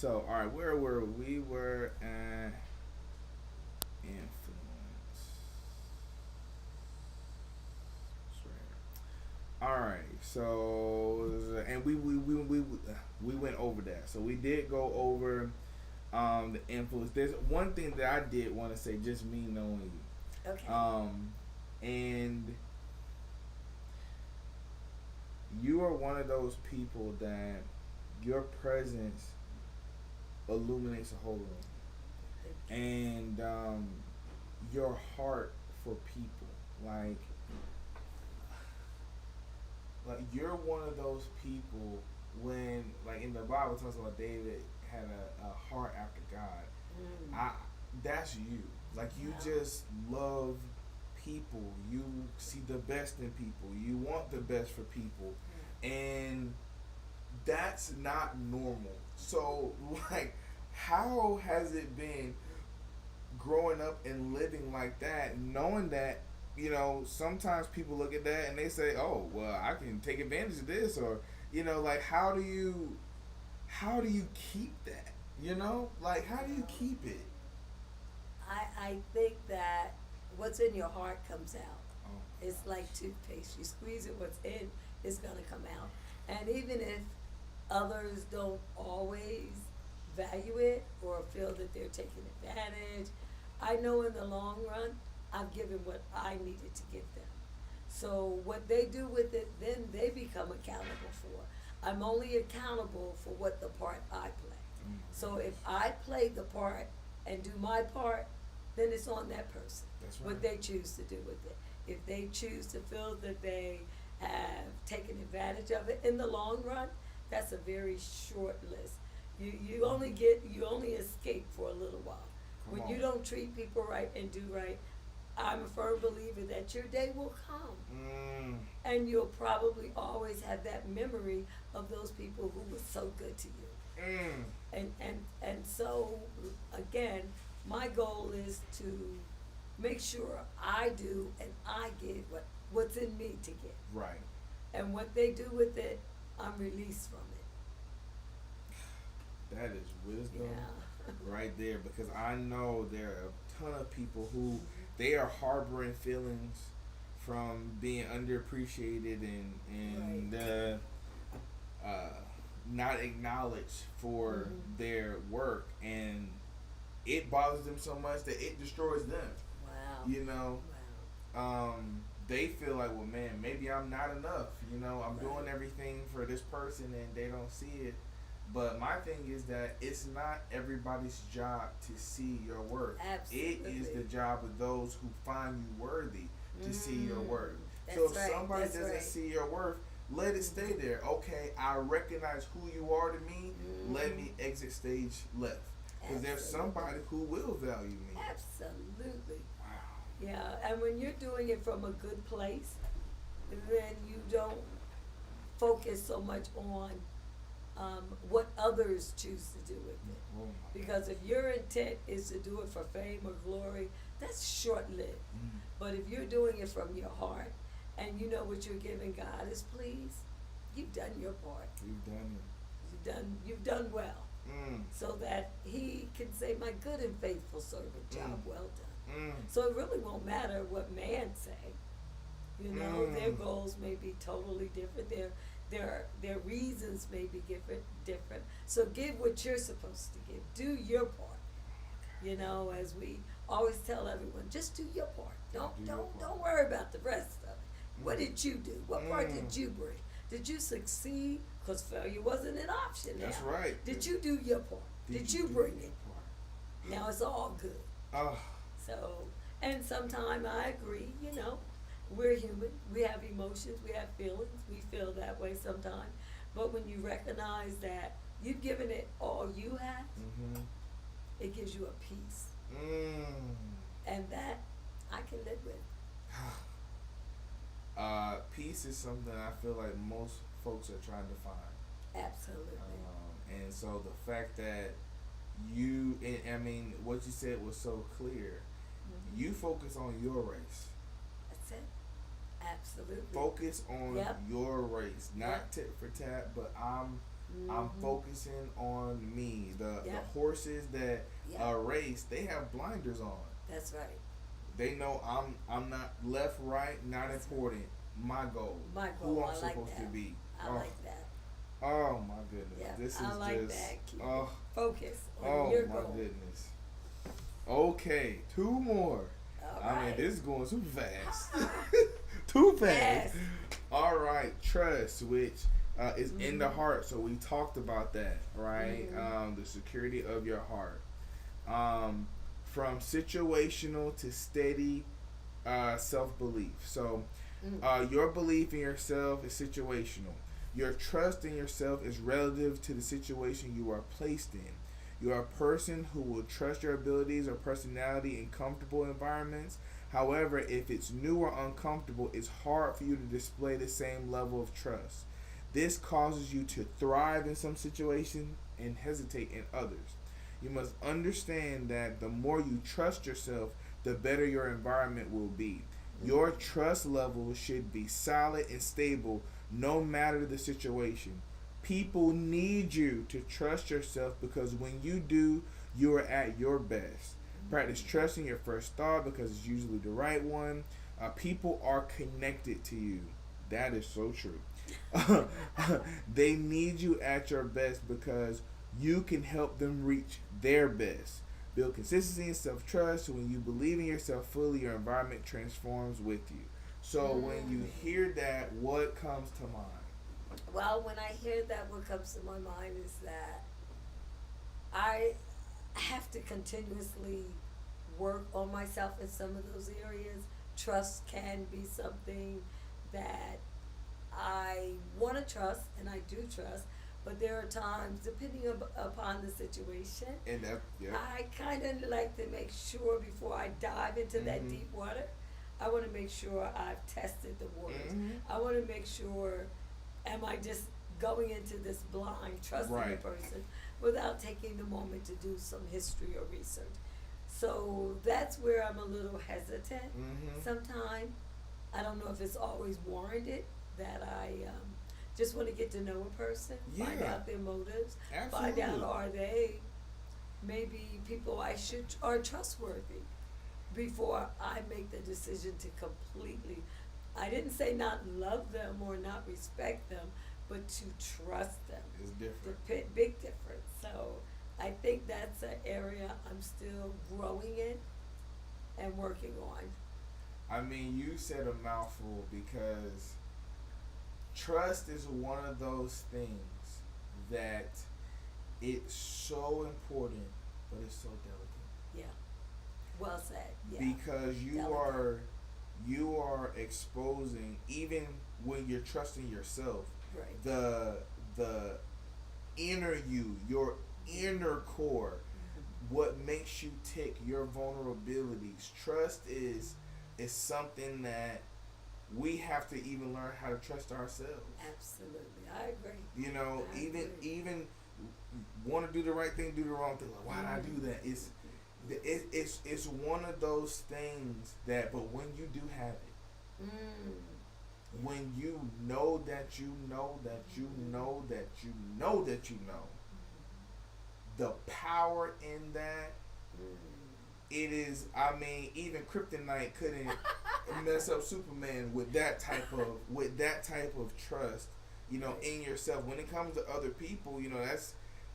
So, all right, where were we? We were at influence. All right, so and we went over that. So we did go over the influence. There's one thing that I did want to say, just me knowing Okay. you, and you are one of those people that your presence illuminates a whole room, Thank and your heart for people, like you're one of those people when like in the Bible talks about David had a heart after God. you. I That's you. Like you Wow. just love people. You see the best in people. You want the best for people. And that's not normal. So like how has it been growing up and living like that, knowing that sometimes people look at that and they say, "Oh, well, I can take advantage of this," or like how do you keep that? Like how do you Well, keep it? I think that what's in your heart comes out. Oh It's my like toothpaste. You squeeze it, what's in is going to come out. And even if others don't always value it or feel that they're taking advantage, I know in the long run, I've given what I needed to give them. So what they do with it, then they become accountable for. I'm only accountable for what the part I play. gosh. So if I play the part and do my part, then it's on that person. That's right. What they choose to do with it. If they choose to feel that they have taken advantage of it in the long run, that's a very short list. You only escape for a little while. Come When on. you don't treat people right and do right, I'm a firm believer that your day will come. Mm. And you'll probably always have that memory of those people who were so good to you. Mm. And so again, my goal is to make sure I do and I give what's in me to give. Right. And what they do with it, I'm released from That is it. wisdom Yeah. right there, because I know there are a ton of people who they are harboring feelings from being underappreciated and Right. uh, not acknowledged for Hmm. their work, and it bothers them so much that it destroys them. Wow. You know, they feel like, well, man, maybe I'm not enough. I'm Wow. doing Right. everything for this person and they don't see it. But my thing is that it's not everybody's job to see your worth. It is the Absolutely. job of those who find you worthy to see your Mm. worth. So That's if right. somebody That's doesn't right. see your worth, let it stay there. Okay, I recognize who you are to me. Let Mm. me exit stage left. Because there's Absolutely. somebody who will value me. Absolutely. Wow. Yeah, and when you're doing it from a good place, then you don't focus so much on what others choose to do with it. Oh my Because if your intent is to do it for fame or glory, that's short lived. God. But if you're doing it from your heart and you know what you're giving God is pleased, you've done your part. We've done You've done well. it. So that he can say, my good and faithful servant, job Mm. well done. Mm. So it really won't matter what man say. Their Mm. goals may be totally different. Their reasons may be different. So give what you're supposed to give. Do your part. As we always tell everyone, just do your part. Don't Do your don't part. don't worry about the rest of it. What did you do? What part Mm. did you bring? Did you succeed? Because failure wasn't an option That's now. right. Did you do your part? Did you do bring your it? part? Now it's all good. Oh, So, and sometimes I agree, we're human. We have emotions, we have feelings, we feel that way sometimes. But when you recognize that you've given it all you have, mm-hmm. it gives you a peace. Mm. And that I can live with. Peace is something I feel like most folks are trying to find. Absolutely. And so the fact that I mean, what you said was so clear. Hmm. You focus on your race. That's it. Absolutely. Focus on Yep. your race, Yep. not tit for tat, but I'm I'm Mm-hmm. focusing on me. The Yep. horses that Yep. race, they have blinders on. That's right. They know I'm not left, right, not That's important. My goal, my who goal. I'm I like supposed to that. be. I Oh, like that. oh my goodness, Yeah, this I is like just that. Keep it oh, focused on oh your my goal. goodness. Okay, two more. All I mean, right. this is going super fast. Too fast. Yes. All right, trust, which is in the Mm-hmm. heart. So we talked about that, right? Mm-hmm. The security of your heart. Um, from situational to steady self belief. So Mm. your belief in yourself is situational. Your trust in yourself is relative to the situation you are placed in. You are a person who will trust your abilities or personality in comfortable environments. However, if it's new or uncomfortable, it's hard for you to display the same level of trust. This causes you to thrive in some situations and hesitate in others. You must understand that the more you trust yourself, the better your environment will be. Your Mm-hmm. trust level should be solid and stable no matter the situation. People need you to trust yourself because when you do, you are at your best. Practice trusting your first thought because it's usually the right one. People are connected to you. That is so true. They need you at your best because you can help them reach their best. Build consistency and self trust. When you believe in yourself fully, your environment transforms with you. So when you Mm. hear that, what comes to mind? Well, when I hear that, what comes to my mind is that I have to continuously work on myself in some of those areas. Trust can be something that I want to trust, and I do trust, but there are times, depending upon the situation, And that, yeah. I kind of like to make sure before I dive into that Mhm. deep water, I want to make sure I've tested the waters. Mhm. I want to make sure, am I just going into this blind, trusting the Right. person without taking the moment to do some history or research? So that's where I'm a little hesitant Mhm. sometimes. I don't know if it's always warranted that I just want to get to know a person, find Yeah. out their motives, find Absolutely. out are they maybe people I should are trustworthy before I make the decision to completely. I didn't say not love them or not respect them, but to trust them. It's The different. big difference. So I think that's an area I'm still growing in and working on. I mean, you said a mouthful because trust is one of those things that it's so important, but it's so delicate Yeah. Well said. Yeah. because Delicate. you are exposing even when you're trusting yourself Right. the inner you, your inner core, what makes you tick, your vulnerabilities. Trust is something that we have to even learn how to trust ourselves. Absolutely. I agree. You know, I even agree. even want to do the right thing, do the wrong thing. Like, why did I do that? It's one of those things that, but when you do have it, Mm. when you know that you know that you know that you know that you know, the power in that, it is. I mean, even Kryptonite couldn't mess up Superman with that type of trust. You know, in yourself. When it comes to other people, you know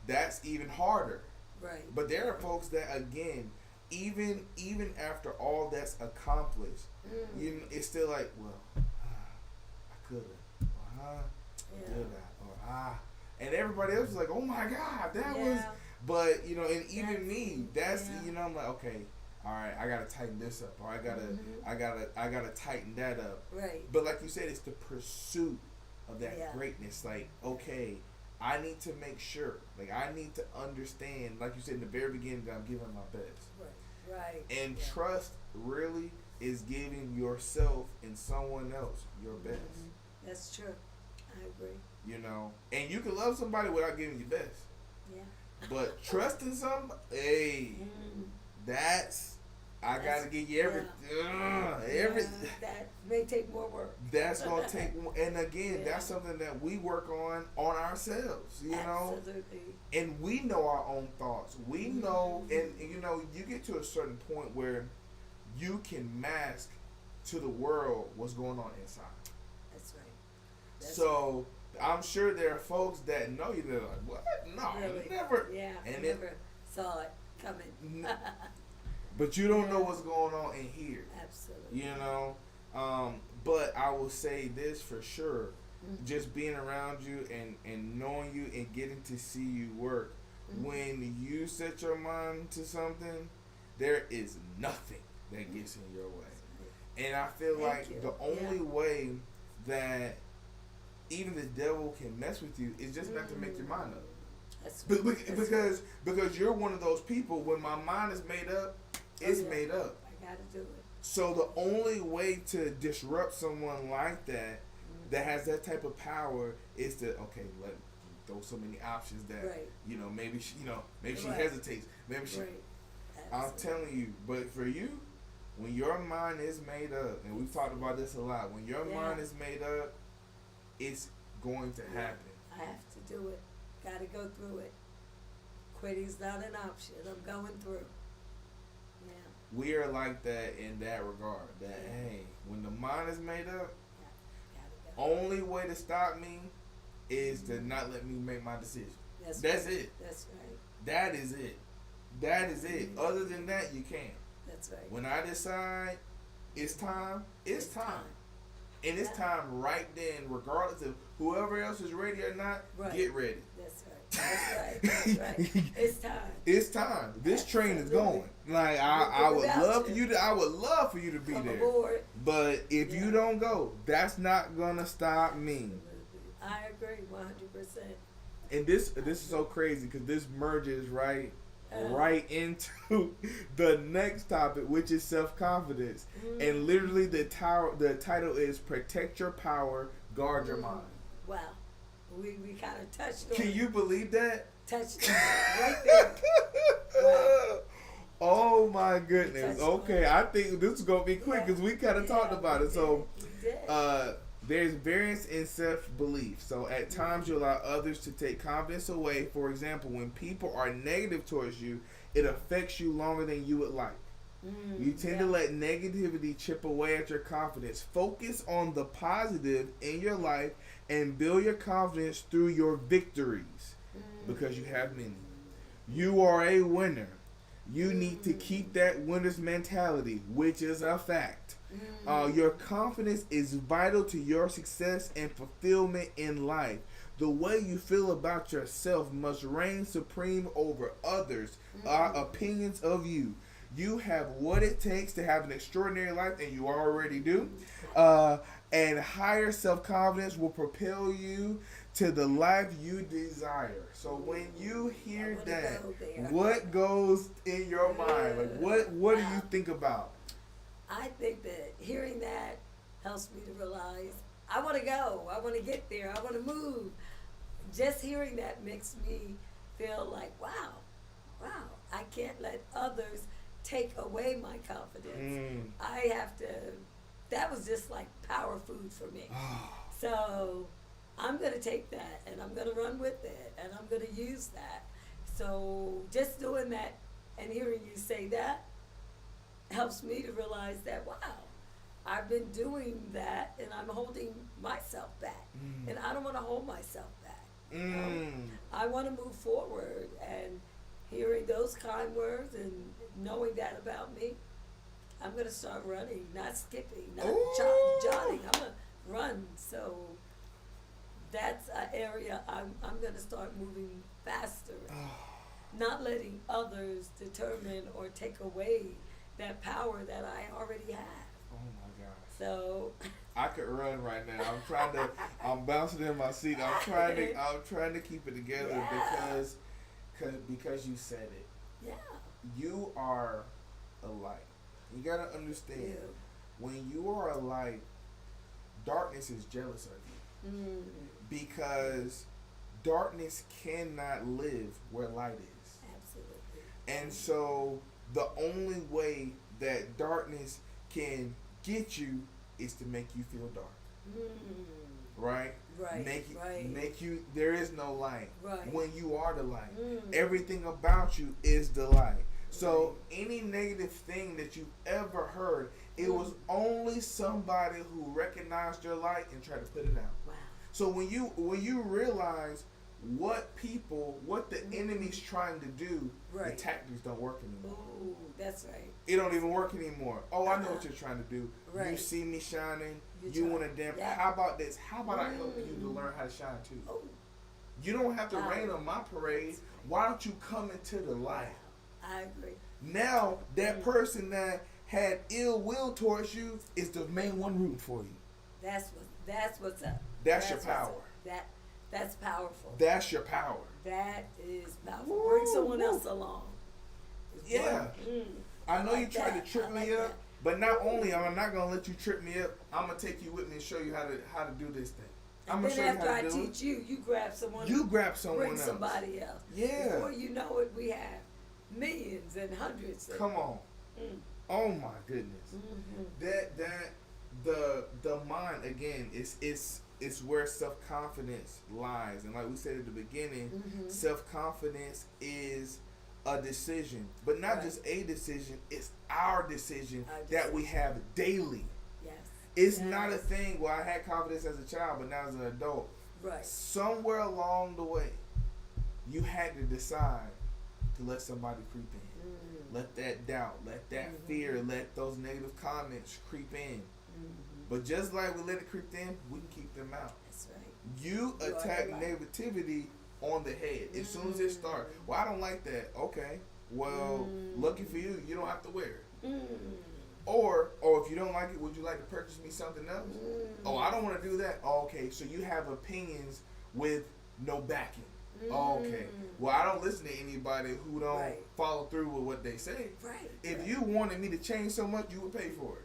that's even harder. Right. But there are folks that again, even after all that's accomplished, Mm. you know, it's still like, well, I could have, or Yeah. did I, or and everybody else is like, oh my God, that was. Yeah. But you know, and even That's- me, that's yeah. you know, I'm like, okay, all right, I gotta tighten this up, or Mhm. I gotta tighten that up. Right. But like you said, it's the pursuit of that Yeah. greatness. Like, okay, I need to make sure, like, I need to understand, like you said in the very beginning, that I'm giving my best. Right. Right. And Yeah. trust really is giving yourself and someone else your best. Mhm. That's true. I agree. You know, and you can love somebody without giving your best. Yeah. But trusting somebody, hey, Mm. that's I That's- gotta give you everything. Yeah, that may take more work. That's gonna take, and again, Yeah. that's something that we work on ourselves, you know. Absolutely. And we know our own thoughts. We know, and you know, you get to a certain point where you can mask to the world what's going on inside. That's right. That's So I'm sure there are folks that know you. They're like, "What? No, really. never." Yeah, I And never saw it coming. But you don't know Yeah. what's going on in here. Absolutely. You know. But I will say this for sure. Mhm. Just being around you and knowing you and getting to see you work. Mhm. When you set your mind to something, there is nothing that gets in your way. And I feel Thank like you. the only Yeah. way that even the devil can mess with you is just not to make your mind up. That's But that's because you're one of those people. When my mind is made up, it's yeah. made up. I gotta do it. So the only way to disrupt someone like that has that type of power is to let throw so many options that Right. maybe she Right. hesitates, maybe she. Right. I'm Absolutely. telling you, but for you, when your mind is made up, and we've talked about this a lot, when your Yeah. mind is made up, it's going to Yeah. happen. I have to do it. Gotta go through it. Quitting's not an option. I'm going through. Yeah. We are like that in that regard. That hey, when the mind is made up, Gotta go. only way to stop me is to not let me make my decision. That's right. it. That's right. That is it. That is it. Other than that, you can't. That's right. When I decide it's time, it's time. And it's Yeah. time right then, regardless of whoever else is ready or not, Right. get ready. That's right. That's right. That's right. It's time. It's time. This train is Absolutely. going. Like I Nothing would without love you. for you to I would love for you to be Come there. aboard. But if you Yeah. don't go, that's not gonna stop me. I agree 100%. And this is so crazy because this merges right into the next topic, which is self-confidence. And literally the title is Protect Your Power, Guard Your Mind. Wow. We kind of touched on Can it. you believe that? Touched on it right there. Wow. Oh my goodness. Touched on Okay, it. I think this is gonna be quick because we kind of talked about it. So, We did. there's variance in self-belief. So at times you allow others to take confidence away. For example, when people are negative towards you, it affects you longer than you would like. You tend to let negativity chip away at your confidence. Focus on the positive in your life and build your confidence through your victories because you have many. You are a winner. You need to keep that winner's mentality, which is a fact. Your confidence is vital to your success and fulfillment in life. The way you feel about yourself must reign supreme over others' opinions of you. You have what it takes to have an extraordinary life, and you already do. And higher self-confidence will propel you to the life you desire. So when you hear that, what goes in your mind? Like what do you think about? I think that hearing that helps me to realize I want to go. I want to get there. I want to move. Just hearing that makes me feel like, wow, I can't let others take away my confidence. I have to, that was just like power food for me. So I'm going to take that and I'm going to run with it and I'm going to use that. So just doing that and hearing you say that helps me to realize that, wow, I've been doing that and I'm holding myself back. And I don't want to hold myself back. I want to move forward, and hearing those kind words and knowing that about me, I'm going to start running, not skipping, not jotting. I'm going to run. So that's an area I'm going to start moving faster, not letting others determine or take away that power that I already have. Oh my gosh. So I could run right now. I'm bouncing in my seat. I'm trying to keep it together because you said it. yeah, You are a light. You gotta understand, when you are a light, darkness is jealous of you because darkness cannot live where light is. absolutely. And so the only way that darkness can get you is to make you feel dark. Right? Right. Make you there is no light. Right. When you are the light. Everything about you is the light. So any negative thing that you've ever heard, it was only somebody who recognized your light and tried to put it out. Wow. So when you realize what the enemy's trying to do, the tactics don't work anymore. Ooh, that's right. It don't even work anymore. Oh, I know what you're trying to do. Right. You see me shining. You're You want to damn. Yeah. How about this? How about I help you to learn how to shine too? Oh. You don't have to rain on my parade. Why don't you come into the light? I agree. Now that person that had ill will towards you is the main one rooting for you. That's what's up. That's your power. That's powerful. That's your power. That is powerful. Bring someone else along. Yeah. I know you tried to trip me up, but not only am I not gonna let you trip me up, I'm gonna take you with me and show you how to do this thing. I'm gonna show you how to do it. After I teach you, you grab someone. You grab someone bring else. somebody else. Yeah. Before you know it, we have millions and hundreds. Come on. Oh my goodness. The mind again it's where self-confidence lies, and like we said at the beginning, self-confidence is a decision, but not just a decision. It's our decision that we have daily. Yes. It's not a thing where I had confidence as a child, but now as an adult. Right. Somewhere along the way, you had to decide to let somebody creep in. Let that doubt, let that fear, let those negative comments creep in. But just like we let it creep in, we can keep them out. That's right. You attack negativity on the head as soon as it starts. Well, I don't like that. Okay. Well, lucky for you, you don't have to wear it. Or if you don't like it, would you like to purchase me something else? Oh, I don't want to do that. Oh, okay, so you have opinions with no backing. Oh, okay. Well, I don't listen to anybody who don't follow through with what they say. Right. If you wanted me to change so much, you would pay for it.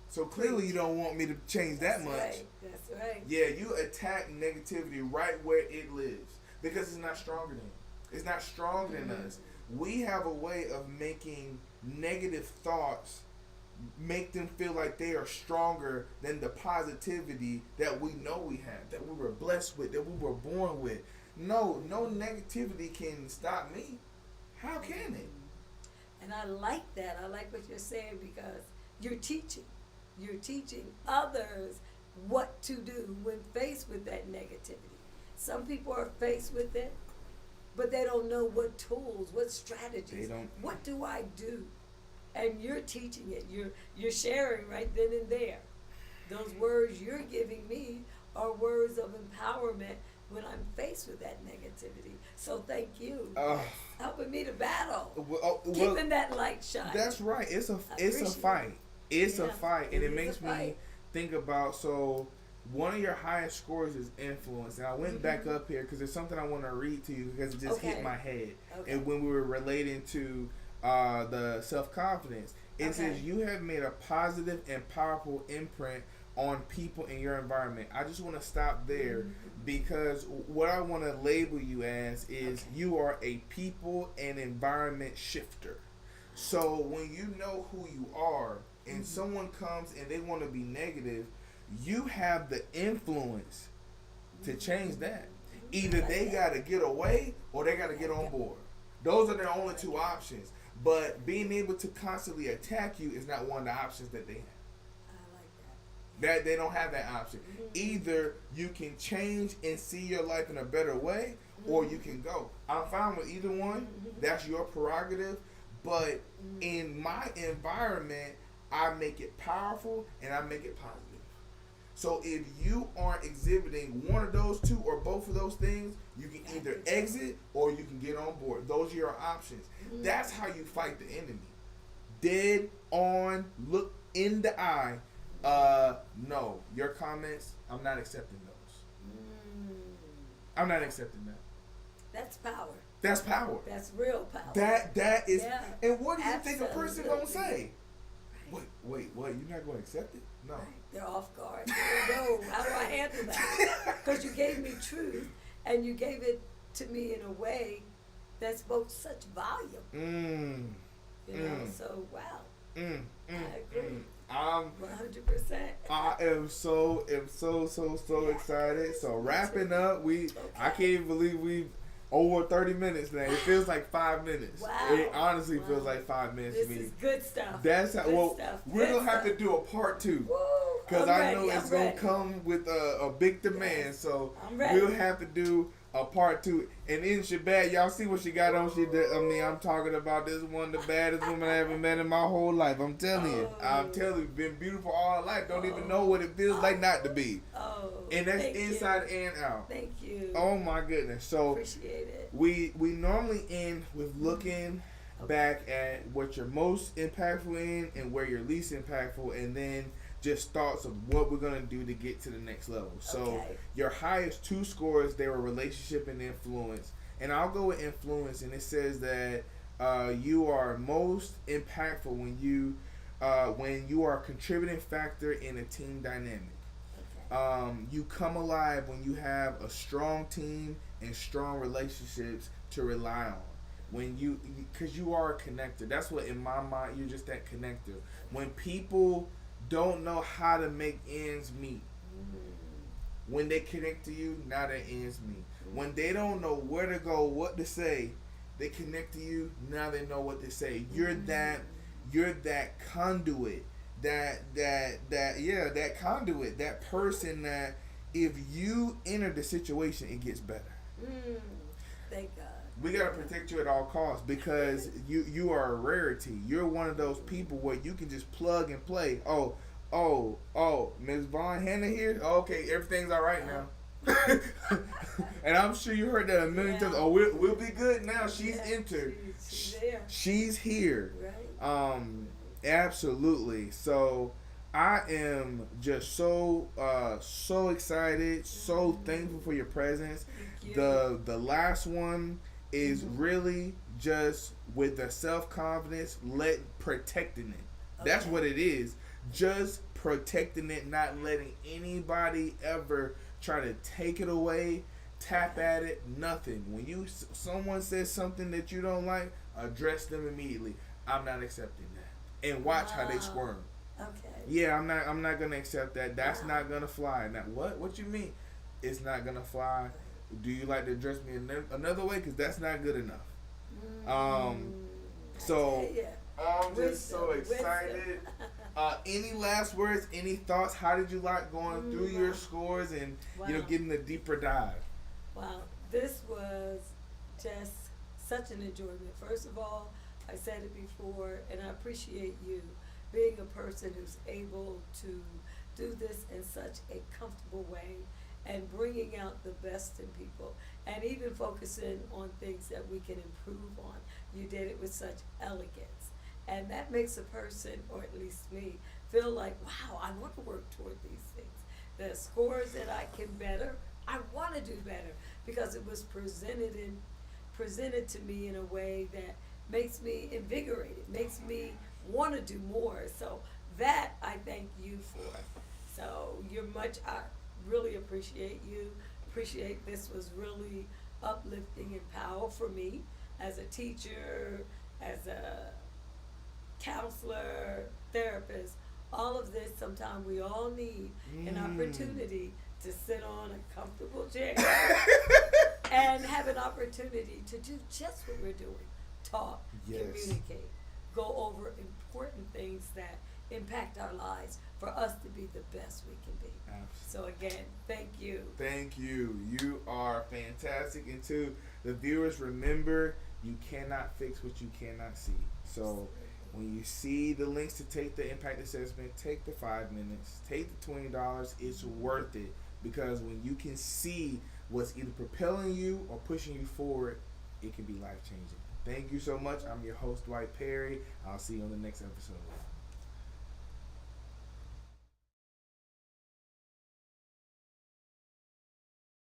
So clearly you don't want me to change that much. Right. That's right. Yeah, you attack negativity right where it lives because it's not stronger than you. It's not stronger than us. We have a way of making negative thoughts make them feel like they are stronger than the positivity that we know we have, that we were blessed with, that we were born with. No negativity can stop me. How can it? And I like that. I like what you're saying because you're teaching. You're teaching others what to do when faced with that negativity. Some people are faced with it, but they don't know what tools, what strategies. What do I do? And you're teaching it. You're sharing right then and there. Those words you're giving me are words of empowerment when I'm faced with that negativity. So thank you. Helping me to battle. Keeping that light shine. That's right. It's a fight. It's a fight. And it makes me think about, so one of your highest scores is influence. And I went back up here because there's something I want to read to you because it just hit my head. And when we were relating to the self-confidence, it says you have made a positive and powerful imprint on people in your environment. I just want to stop there because what I want to label you as is you are a people and environment shifter. So when you know who you are and someone comes and they want to be negative, you have the influence to change that. Either they got to get away or they got to get on board. Those are the only two options. But being able to constantly attack you is not one of the options that they have. That they don't have that option. Either you can change and see your life in a better way, or you can go. I'm fine with either one. That's your prerogative. But in my environment, I make it powerful and I make it positive. So if you aren't exhibiting one of those two or both of those things, you can either exit or you can get on board. Those are your options. That's how you fight the enemy. Dead on, look in the eye. No, your comments, I'm not accepting those. I'm not accepting that. That's power. That's power. That's real power. That is. Yeah. And what do you think a person gonna say? Right. Wait, what? You're not gonna accept it? No. Right. They're off guard. They don't know. How do I handle that? Because you gave me truth, and you gave it to me in a way that spoke such volume. You know. So wow. I agree. I'm 100%. I am so excited. So wrapping up, I can't even believe we over 30 minutes now. It feels like 5 minutes. Wow. It honestly feels like 5 minutes This to me. is good stuff. That's how. Good Well, stuff. we're Good gonna have to stuff. do a part 2 Woo, because I'm I know ready, it's I'm gonna ready. come with a big demand. Yes. So I'm ready. we'll have to do a part 2. And in Shabbat, y'all see what she got on. I'm talking about this one, the baddest woman I ever met in my whole life. I'm telling you, been beautiful all her life. Don't even know what it feels like not to be. Oh, And that's thank inside you. and out. Thank you. Oh my goodness. So Appreciate it. we normally end with looking back at what you're most impactful in and where you're least impactful, and then just thoughts of what we're gonna do to get to the next level. So Okay. your highest 2 scores, they were relationship and influence, and I'll go with influence. And it says that you are most impactful when you are a contributing factor in a team dynamic. Okay. You come alive when you have a strong team and strong relationships to rely on. Because you are a connector. That's what, in my mind, you're just that connector. When people don't know how to make ends meet, when they connect to you, now their ends meet. When they don't know where to go, what to say, they connect to you, now they know what to say. You're that conduit. That conduit, that person that if you enter the situation, it gets better. Thank God. We gotta protect you at all costs because you are a rarity. You're one of those people where you can just plug and play. Oh, Ms. Vaughn-Hannah here? Okay, everything's all right now. And I'm sure you heard that a million times. Oh, we'll be good now. She's entered. She's there. She's here. Right. Absolutely. So I am just so excited, so thankful for your presence. Thank you. The last one is really just with the self-confidence, protecting it. That's what it is. Just protecting it, not letting anybody ever try to take it away, tap at it, nothing. When someone says something that you don't like, address them immediately. I'm not accepting that. And watch how they squirm. Okay. Yeah, I'm not gonna accept that. That's not gonna fly. Now, what you mean? It's not gonna fly. Do you like to address me another way? Because that's not good enough. So I'm just so excited. Any last words? Any thoughts? How did you like going through your scores and getting a deeper dive? Wow, this was just such an enjoyment. First of all, I said it before, and I appreciate you being a person who's able to do this in such a comfortable way and bringing out the best in people and even focusing on things that we can improve on. You did it with such elegance. And that makes a person, or at least me, feel like, wow, I want to work toward these things. The scores that I can better, I want to do better because it was presented to me in a way that makes me invigorated, makes me want to do more. So that I thank you for. So I really appreciate you. Appreciate this was really uplifting and powerful for me as a teacher, as a counselor, therapist. All of this, sometimes we all need an opportunity to sit on a comfortable chair and have an opportunity to do just what we're doing. Talk, communicate, go over important things that impact our lives for us to be the best we can be. Absolutely. So again, thank you. Thank you. You are fantastic. And to the viewers, remember, you cannot fix what you cannot see. So when you see the links to take the impact assessment, take the 5 minutes, take the $20. It's worth it because when you can see what's either propelling you or pushing you forward, it can be life changing. Thank you so much. I'm your host, Dwight Perry. I'll see you on the next episode.